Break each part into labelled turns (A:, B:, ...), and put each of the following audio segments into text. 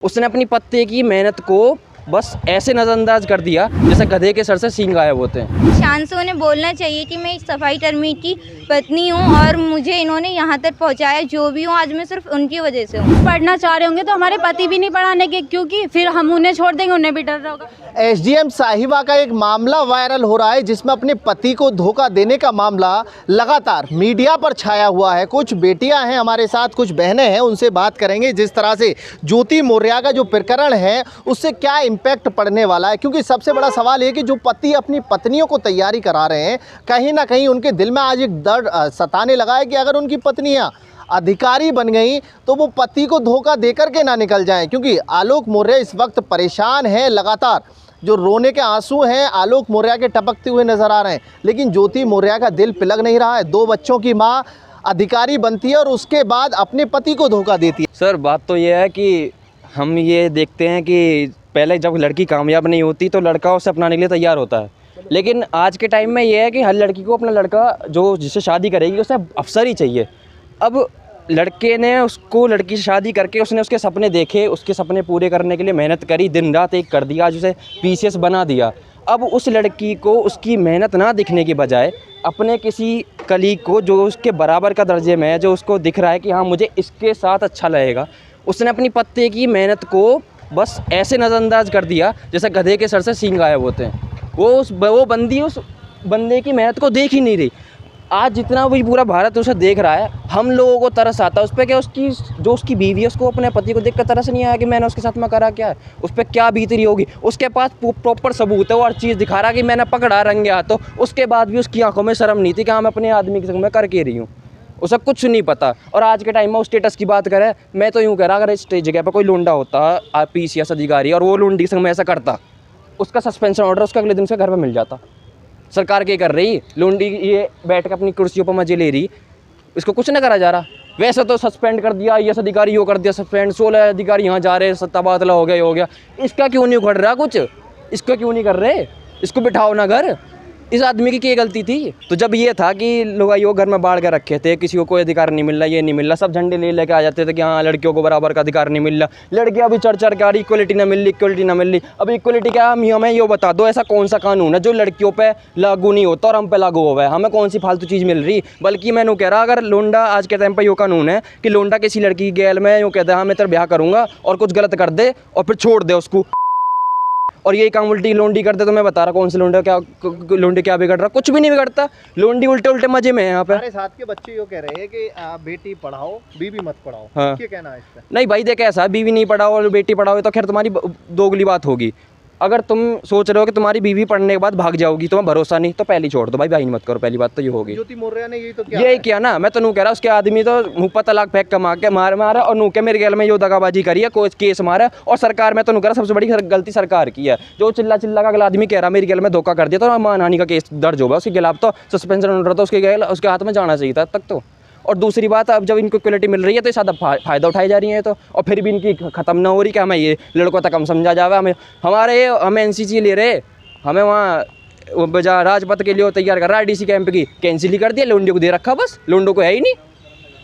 A: उसने अपनी पत्ते की मेहनत को बस ऐसे नज़रअंदाज कर दिया जैसे गधे के सर से सींग गायब होते हैं।
B: शान से उन्हें बोलना चाहिए कि मैं एक सफाई कर्मी की पत्नी हूँ और मुझे इन्होंने यहाँ तक पहुँचाया। जो भी हूँ आज मैं सिर्फ उनकी वजह से हूँ।
C: पढ़ना चाह रहे होंगे तो हमारे पति भी नहीं पढ़ाने के, क्योंकि फिर हम उन्हें छोड़ देंगे, उन्हें भी डर होगा।
D: एसडीएम साहिबा का एक मामला वायरल हो रहा है जिसमें अपने पति को धोखा देने का मामला लगातार मीडिया पर छाया हुआ है। कुछ बेटियां हैं हमारे साथ, कुछ बहनें हैं, उनसे बात करेंगे जिस तरह से ज्योति मौर्य का जो प्रकरण है उससे क्या इम्पैक्ट पड़ने वाला है। क्योंकि सबसे बड़ा सवाल ये कि जो पति अपनी पत्नियों को तैयारी करा रहे हैं, कहीं ना कहीं उनके दिल में आज एक डर सताने लगा है कि अगर उनकी पत्नियां अधिकारी बन गई तो वो पति को धोखा देकर के ना निकल जाएं। क्योंकि आलोक मौर्य इस वक्त परेशान है, लगातार जो रोने के आंसू हैं आलोक मौर्य के टपकते हुए नजर आ रहे हैं, लेकिन ज्योति मौर्य का दिल पिघल नहीं रहा है। 2 बच्चों की माँ अधिकारी बनती है और उसके बाद अपने पति को धोखा देती है।
A: सर बात तो ये है कि हम ये देखते हैं कि पहले जब लड़की कामयाब नहीं होती तो लड़का उसे अपनाने के लिए तैयार होता है, लेकिन आज के टाइम में ये है कि हर लड़की को अपना लड़का जो जिससे शादी करेगी उसे अफसर ही चाहिए। अब लड़के ने उसको लड़की से शादी करके उसने उसके सपने देखे, उसके सपने पूरे करने के लिए मेहनत करी, दिन रात एक कर दिया, आज उसे पीसीएस बना दिया। अब उस लड़की को उसकी मेहनत ना दिखने की बजाय अपने किसी कलीग को जो उसके बराबर का दर्जे में है, जो उसको दिख रहा है कि हाँ मुझे इसके साथ अच्छा लगेगा, उसने अपनी पत्ते की मेहनत को बस ऐसे नज़रअंदाज कर दिया जैसे गधे के सर से सींग गायब होते हैं। वो बंदी उस बंदे की मेहनत को देख ही नहीं रही। आज जितना भी पूरा भारत उसे देख रहा है, हम लोगों को तरस आता है उस पर क्या उसकी बीवी है उसको अपने पति को देख कर तरस नहीं आया कि मैंने उसके साथ में करा क्या है, उस पर क्या बीत रही होगी। उसके पास प्रॉपर सबूत है, वो हर चीज़ दिखा रहा कि मैंने पकड़ा रंगे हाथों, उसके बाद भी उसकी आंखों में शर्म नहीं थी कि हाँ मैं अपने आदमी के संग में करके रही हूँ, उसे कुछ नहीं पता। और आज के टाइम में उस स्टेटस की बात करें, मैं तो यूँ कह रहा अगर इस जगह पर कोई लोंडा होता पीसीएस अधिकारी और वो लोंडी के संग में ऐसा करता, उसका सस्पेंशन ऑर्डर उसका अगले दिन से घर पर मिल जाता। सरकार क्या कर रही, लोंडी ये बैठ कर अपनी कुर्सियों पर मजे ले रही, इसको कुछ ना करा जा रहा। वैसे तो सस्पेंड कर दिया, IAS अधिकारी यो कर दिया सस्पेंड, 16 अधिकारी यहाँ जा रहे, तबादला हो गया। इसका क्यों नहीं उखड़ रहा कुछ, इसका क्यों नहीं कर रहे, इसको बिठाओ ना घर। इस आदमी की क्या गलती थी? तो जब ये था कि लोग यो घर में बाढ़ के रखे थे, किसी को कोई अधिकार नहीं मिल रहा, ये नहीं मिल रहा, सब झंडे ले लेके आ जाते थे कि हाँ लड़कियों को बराबर का अधिकार नहीं मिल रहा, लड़कियां अभी चढ़ के आ रही, इक्वलिटी ना मिल रही। अब इक्वलिटी क्या है, हमें ये बता दो ऐसा कौन सा कानून है जो लड़कियों पे लागू नहीं होता और हम पे लागू हुआ है, हमें कौन सी फालतू चीज़ मिल रही। बल्कि मैंने कह रहा अगर लोंडा आज के टाइम पर यो कानून है कि लोंडा किसी लड़की की गैल में यूँ कहता है हाँ मैं तेरा ब्याह करूँगा और कुछ गलत कर दे और फिर छोड़ दे उसको, और यही काम उल्टी लोंडी करते, तो मैं बता रहा कौन से लोंडी क्या बिगड़ रहा, कुछ भी नहीं बिगड़ता। लोंडी उल्टे मजे में है यहाँ पे।
D: हमारे साथ के बच्चे यो कह रहे हैं कि बेटी पढ़ाओ बीवी मत पढ़ाओ।
A: हाँ।
D: क्या कहना है इस पे?
A: नहीं भाई देख ऐसा बीवी नहीं पढ़ाओ और बेटी पढ़ाओ तो खैर तुम्हारी दोगली बात होगी। अगर तुम सोच रहे हो कि तुम्हारी बीवी पढ़ने के बाद भाग जाओगी, तुम्हें भरोसा नहीं, तो पहले छोड़ दो भाई मत करो। पहली बात तो ये होगी।
D: ज्योति मौर्य ने यही तो किया,
A: यही किया ना, मैं तो नू कह रहा उसके आदमी तो मुँह पर तलाक फेंक कमा के मारा और नू के मेरे गैल में यो दगाबाजी करी है, कोई केस मारा। और सरकार में तो नू कह रहा सबसे बड़ी गलती सरकार की है, जो चिल्ला का अगला आदमी कह रहा मेरी गैल में धोखा कर दिया तो मानहानि का केस दर्ज होगा उसके खिलाफ, तो सस्पेंशन ऑर्डर तो उसके हाथ में जाना चाहिए था तक तो। और दूसरी बात, अब जब इनको इक्वलिटी मिल रही है तो ये ज़्यादा फ़ायदा उठाई जा रही है, तो और फिर भी इनकी ख़त्म ना हो रही कि हमें ये लड़कों तक हम समझा जावे, हमें NCC ले रहे, हमें वहाँ राजपथ के लिए तैयार कर रहा है, DC कैंप की कैंसिल ही कर दिया, लोंडो को दे रखा, बस लोंडो को है ही नहीं।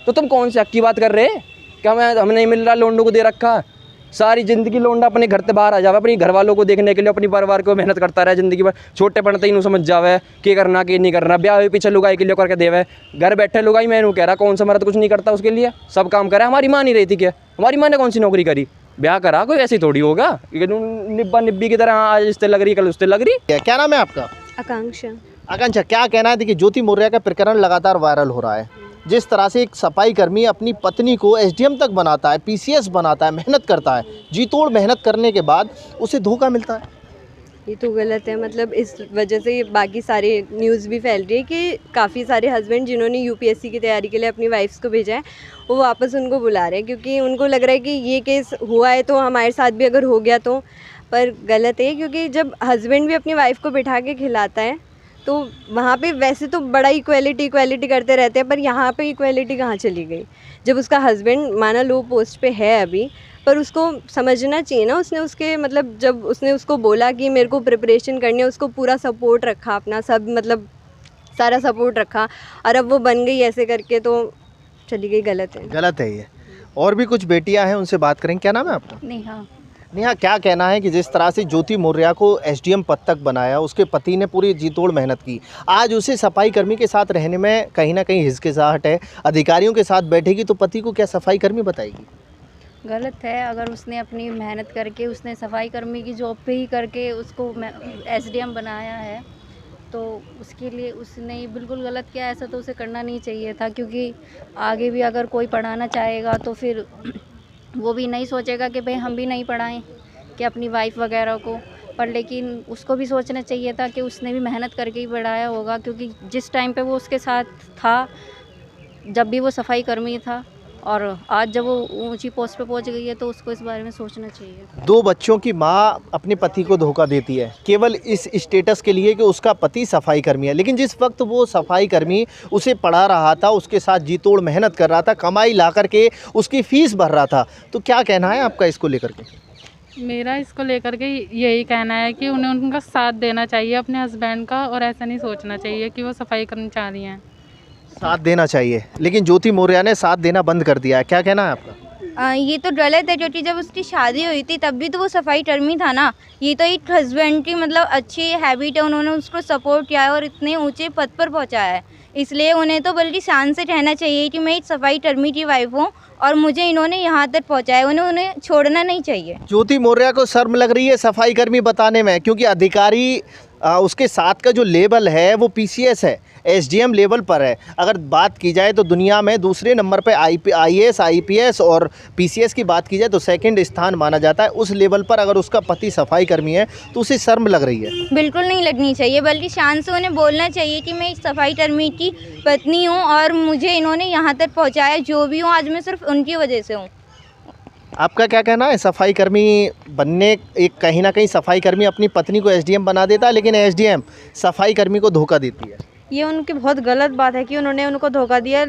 A: तो तुम कौन से हक की बात कर रहे हैं कि हमें नहीं मिल रहा, लोंडो को दे रखा। सारी ज़िंदगी लोंडा अपने घर से बाहर आ जावे, अपनी घर वालों को देखने के लिए अपनी परिवार को मेहनत करता रहे ज़िंदगी भर, छोटे पढ़ते ही समझ जावे कि करना कि नहीं करना, ब्याह हुए पीछे लुगाई के लिए करके देवे। घर बैठे लुगाई मैं कह रहा कौन सा मर्द कुछ नहीं करता उसके लिए, सब काम करे। हमारी माँ नहीं रही थी क्या, हमारी माँ ने कौन सी नौकरी करी, ब्याह करा कोई ऐसी थोड़ी होगा निब्बा निब्बी की तरह, आज इससे लग रही कल उससे लग रही।
D: क्या नाम है आपका?
C: आकांक्षा।
D: क्या कहना है? देखिए ज्योति मौर्य का प्रकरण लगातार वायरल हो रहा है। जिस तरह से एक सफाई कर्मी अपनी पत्नी को SDM तक बनाता है, PCS बनाता है, मेहनत करता है, जी तोड़ मेहनत करने के बाद उसे धोखा मिलता है,
E: ये तो गलत है। मतलब इस वजह से बाकी सारे न्यूज़ भी फैल रही है कि काफ़ी सारे हस्बैंड जिन्होंने UPSC की तैयारी के लिए अपनी वाइफ्स को भेजा है वो वापस उनको बुला रहे हैं, क्योंकि उनको लग रहा है कि ये केस हुआ है तो हमारे साथ भी अगर हो गया तो। पर गलत है, क्योंकि जब हस्बैंड भी अपनी वाइफ को बिठा के खिलाता है तो वहाँ पे वैसे तो बड़ा इक्वालिटी करते रहते हैं, पर यहाँ पे इक्वालिटी कहाँ चली गई? जब उसका हस्बैंड माना लो पोस्ट पे है अभी, पर उसको समझना चाहिए ना, उसने उसके मतलब जब उसने उसको बोला कि मेरे को प्रिपरेशन करनी है, उसको पूरा सपोर्ट रखा अपना, सब मतलब सारा सपोर्ट रखा, और अब वो बन गई ऐसे करके तो चली गई। गलत है
D: गलत है ये। और भी कुछ बेटियां हैं, उनसे बात करेंगे। क्या नाम है आपका?
C: नेहा।
D: नेहा, क्या कहना है कि जिस तरह से ज्योति मौर्य को एसडीएम पद तक बनाया, उसके पति ने पूरी जी तोड़ मेहनत की, आज उसे सफाई कर्मी के साथ रहने में कहीं ना कहीं हिचकिचाहट है, अधिकारियों के साथ बैठेगी तो पति को क्या सफाई कर्मी बताएगी?
C: गलत है। अगर उसने अपनी मेहनत करके उसने सफाई कर्मी की जॉब पे ही करके उसको एसडीएम बनाया है तो उसके लिए उसने बिल्कुल गलत किया। ऐसा तो उसे करना नहीं चाहिए था, क्योंकि आगे भी अगर कोई पढ़ाना चाहेगा तो फिर वो भी नहीं सोचेगा कि भाई हम भी नहीं पढ़ाएं कि अपनी वाइफ वगैरह को, पर लेकिन उसको भी सोचना चाहिए था कि उसने भी मेहनत करके ही पढ़ाया होगा, क्योंकि जिस टाइम पे वो उसके साथ था, जब भी वो सफाई कर्मी था, और आज जब वो ऊंची पोस्ट पे पहुंच गई है तो उसको इस बारे में सोचना चाहिए।
D: 2 बच्चों की माँ अपने पति को धोखा देती है केवल इस स्टेटस के लिए कि उसका पति सफाई कर्मी है, लेकिन जिस वक्त वो सफाई कर्मी उसे पढ़ा रहा था, उसके साथ जी तोड़ मेहनत कर रहा था, कमाई ला करके उसकी फीस भर रहा था, तो क्या कहना है आपका इसको लेकर के?
F: मेरा इसको लेकर के यही कहना है कि उन्हें उनका साथ देना चाहिए अपने हस्बैंड का, और ऐसा नहीं सोचना चाहिए कि वो सफाई कर्मचारी हैं।
D: साथ देना चाहिए, लेकिन ज्योति मौर्य ने साथ देना बंद कर दिया है, क्या कहना है आपका?
B: ये तो गलत है, क्योंकि जब उसकी शादी हुई थी तब भी तो वो सफाई कर्मी था ना। ये तो एक हस्बैंड की मतलब अच्छी हैबिट है, उन्होंने उसको सपोर्ट किया है और इतने ऊंचे पद पर पहुंचाया है, इसलिए उन्हें तो बल्कि शान से कहना चाहिए कि मैं एक सफाई कर्मी की वाइफ हूँ और मुझे इन्होंने यहाँ तक पहुँचाया, उन्हें छोड़ना नहीं चाहिए।
D: ज्योति मौर्य को शर्म लग रही है सफाई कर्मी बताने में, क्योंकि अधिकारी उसके साथ का जो लेवल है वो पीसीएस है, एसडीएम लेवल पर है। अगर बात की जाए तो दुनिया में दूसरे नंबर पे आईएएस, आईपीएस और पीसीएस की बात की जाए तो सेकंड स्थान माना जाता है। उस लेवल पर अगर उसका पति सफाई कर्मी है तो उसे शर्म लग रही है।
B: बिल्कुल नहीं लगनी चाहिए, बल्कि शान से उन्हें बोलना चाहिए कि मैं एक सफाई कर्मी की पत्नी हूँ और मुझे इन्होंने यहाँ तक पहुँचाया, जो भी हूँ आज मैं सिर्फ उनकी वजह से हूँ।
D: आपका क्या कहना है? सफाई कर्मी बनने, एक कहीं ना कहीं सफाई कर्मी अपनी पत्नी को एसडीएम बना देता है, लेकिन एसडीएम सफाई कर्मी को धोखा देती है।
G: ये उनकी बहुत गलत बात है कि उन्होंने उनको धोखा दिया।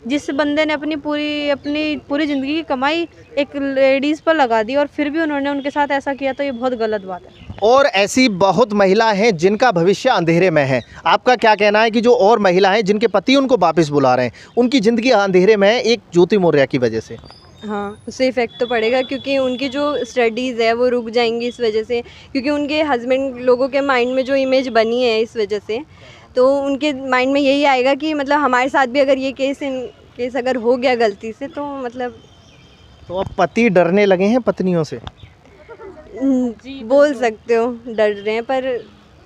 G: जिस बंदे ने अपनी पूरी ज़िंदगी की कमाई एक लेडीज़ पर लगा दी और फिर भी उन्होंने उनके साथ ऐसा किया, तो ये बहुत गलत बात है।
D: और ऐसी बहुत महिला हैं जिनका भविष्य अंधेरे में है। आपका क्या कहना है कि जो और महिला हैं जिनके पति उनको वापस बुला रहे हैं, उनकी ज़िंदगी अंधेरे में है एक ज्योति मौर्य की वजह से?
E: हाँ, उससे इफ़ेक्ट तो पड़ेगा, क्योंकि उनकी जो स्टडीज़ है वो रुक जाएंगी इस वजह से, क्योंकि उनके हस्बैंड लोगों के माइंड में जो इमेज बनी है इस वजह से, तो उनके माइंड में यही आएगा कि मतलब हमारे साथ भी अगर ये केस अगर हो गया गलती से, तो मतलब
D: तो अब पति डरने लगे हैं पत्नियों से?
E: बोल सकते हो डर रहे हैं, पर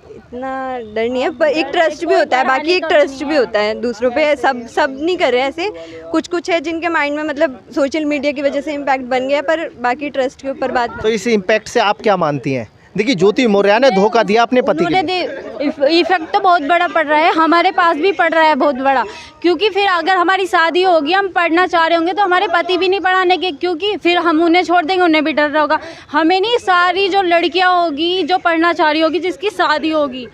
E: इतना डर नहीं है। पर एक ट्रस्ट भी होता है, बाकी एक ट्रस्ट भी होता है दूसरों पे। सब नहीं कर रहे हैं ऐसे, कुछ है जिनके माइंड में मतलब सोशल मीडिया की वजह से इम्पैक्ट बन गया, पर बाकी ट्रस्ट के ऊपर बात।
D: तो इस इम्पैक्ट से आप क्या मानती हैं? देखिए, ज्योति मौर्य ने धोखा दिया अपने पति को।
C: इफेक्ट तो बहुत बड़ा पड़ रहा है, हमारे पास भी पड़ रहा है बहुत बड़ा, क्योंकि फिर अगर हमारी शादी होगी, हम पढ़ना चाह रहे होंगे तो हमारे पति भी नहीं पढ़ाने के, क्योंकि फिर हम उन्हें छोड़ देंगे, उन्हें भी डर रहा होगा। हमें नहीं, सारी जो लड़कियां होगी जो पढ़ना चाह रही होगी, जिसकी शादी होगी,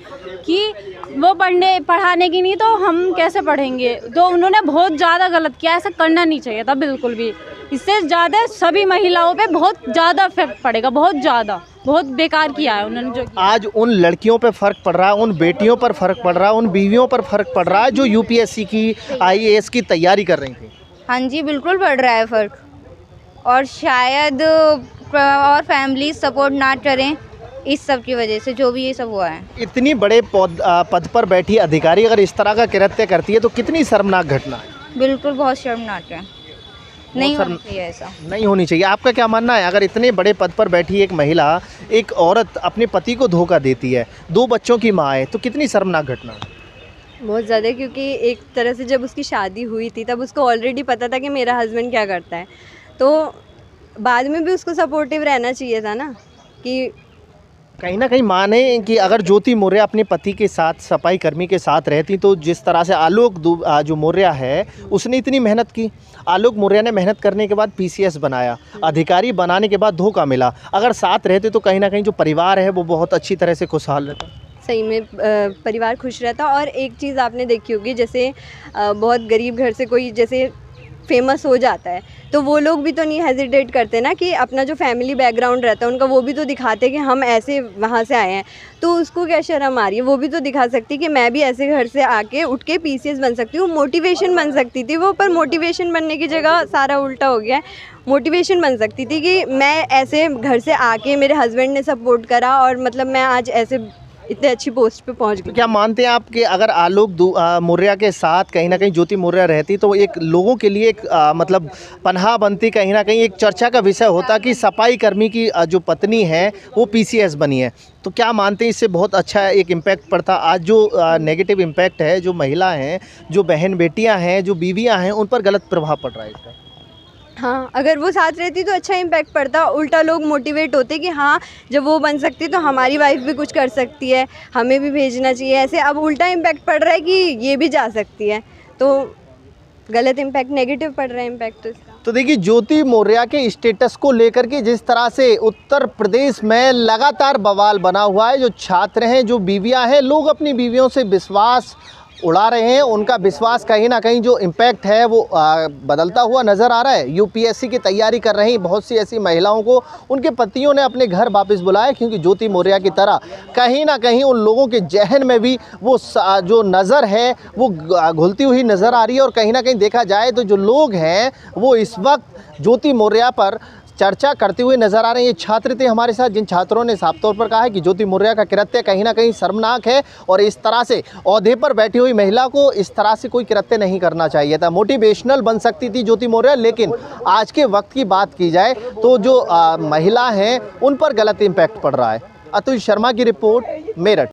C: कि वो पढ़ाने की नहीं, तो हम कैसे पढ़ेंगे? तो उन्होंने बहुत ज़्यादा गलत किया, ऐसा करना नहीं चाहिए था बिल्कुल भी। इससे ज़्यादा सभी महिलाओं पे बहुत ज़्यादा इफेक्ट पड़ेगा, बहुत बेकार किया है उन्होंने जो।
D: आज उन लड़कियों पे फ़र्क पड़ रहा है, उन बेटियों पर फ़र्क पड़ रहा है, उन बीवियों पर फ़र्क पड़ रहा है जो यूपीएससी की, आईएएस की तैयारी कर रही थी।
B: हाँ जी, बिल्कुल पड़ रहा है फ़र्क, और शायद और फैमिली सपोर्ट ना करें इस सब की वजह से जो भी ये सब हुआ है।
D: इतनी बड़े पद पर बैठी अधिकारी अगर इस तरह का कृत्य करती है तो कितनी शर्मनाक घटना है।
B: बिल्कुल बहुत शर्मनाक है, नहीं होनी चाहिए, ऐसा
D: नहीं होनी चाहिए। आपका क्या मानना है? अगर इतने बड़े पद पर बैठी एक महिला, एक औरत अपने पति को धोखा देती है, 2 बच्चों की माँ है, तो कितनी शर्मनाक घटना है?
E: बहुत ज़्यादा, क्योंकि एक तरह से जब उसकी शादी हुई थी तब उसको ऑलरेडी पता था कि मेरा हस्बैंड क्या करता है, तो बाद में भी उसको सपोर्टिव रहना चाहिए था ना। कि
D: कहीं ना कहीं माने कि अगर ज्योति मौर्य अपने पति के साथ, सफाई कर्मी के साथ रहती, तो जिस तरह से आलोक जो मौर्य है उसने इतनी मेहनत की, आलोक मौर्य ने मेहनत करने के बाद पीसीएस बनाया, अधिकारी बनाने के बाद धोखा मिला, अगर साथ रहते तो कहीं ना कहीं जो परिवार है वो बहुत अच्छी तरह से खुशहाल रहता।
E: सही में परिवार खुश रहता। और एक चीज़ आपने देखी होगी, जैसे बहुत गरीब घर से कोई जैसे फेमस हो जाता है, तो वो लोग भी तो नहीं हेजिटेट करते ना कि अपना जो फैमिली बैकग्राउंड रहता है उनका, वो भी तो दिखाते कि हम ऐसे वहाँ से आए हैं। तो उसको क्या शर्म आ रही है, वो भी तो दिखा सकती कि मैं भी ऐसे घर से आके उठ के पीसीएस बन सकती हूँ। मोटिवेशन बन सकती थी वो, पर मोटिवेशन बनने की जगह सारा उल्टा हो गया है। मोटिवेशन बन सकती थी कि मैं ऐसे घर से आके मेरे हस्बैंड ने सपोर्ट करा और मतलब मैं आज ऐसे इतने अच्छी पोस्ट पे पहुंच गई।
D: क्या मानते हैं आप कि अगर आलोक मौर्य के साथ कहीं ना कहीं ज्योति मौर्य रहती तो एक लोगों के लिए एक मतलब पनाह बनती, कहीं ना कहीं एक चर्चा का विषय होता कि सफाई कर्मी की जो पत्नी है वो पीसीएस बनी है? तो क्या मानते हैं इससे बहुत अच्छा एक इम्पैक्ट पड़ता? आज जो नेगेटिव इम्पैक्ट है, जो महिला हैं, जो बहन बेटियां हैं, जो बीवियां हैं, उन पर गलत प्रभाव पड़ रहा है इसका।
E: हाँ, अगर वो साथ रहती तो अच्छा इम्पैक्ट पड़ता। उल्टा लोग मोटिवेट होते कि हाँ, जब वो बन सकती तो हमारी वाइफ भी कुछ कर सकती है, हमें भी भेजना चाहिए। ऐसे अब उल्टा इम्पैक्ट पड़ रहा है कि ये भी जा सकती है, तो गलत इम्पैक्ट, नेगेटिव पड़ रहा है इम्पैक्ट तो इसका।
D: तो देखिए, ज्योति मौर्य के स्टेटस को लेकर के जिस तरह से उत्तर प्रदेश में लगातार बवाल बना हुआ है, जो छात्र हैं, जो बीवियां हैं, लोग अपनी बीवियों से विश्वास उड़ा रहे हैं। उनका विश्वास कहीं ना कहीं जो इम्पैक्ट है वो बदलता हुआ नज़र आ रहा है। यूपीएससी की तैयारी कर रही बहुत सी ऐसी महिलाओं को उनके पतियों ने अपने घर वापस बुलाया, क्योंकि ज्योति मौर्य की तरह कहीं ना कहीं उन लोगों के जहन में भी वो जो नज़र है वो घुलती हुई नज़र आ रही है। और कहीं ना कहीं देखा जाए तो जो लोग हैं वो इस वक्त ज्योति मौर्य पर चर्चा करते हुए नजर आ रहे हैं। ये छात्र थे हमारे साथ, जिन छात्रों ने साफ तौर पर कहा है कि ज्योति मौर्य का कृत्य कहीं ना कहीं शर्मनाक है और इस तरह से ओहदे पर बैठी हुई महिला को इस तरह से कोई कृत्य नहीं करना चाहिए था। मोटिवेशनल बन सकती थी ज्योति मौर्य, लेकिन आज के वक्त की बात की जाए तो जो महिला हैं उन पर गलत इम्पैक्ट पड़ रहा है। अतुल शर्मा की रिपोर्ट, मेरठ।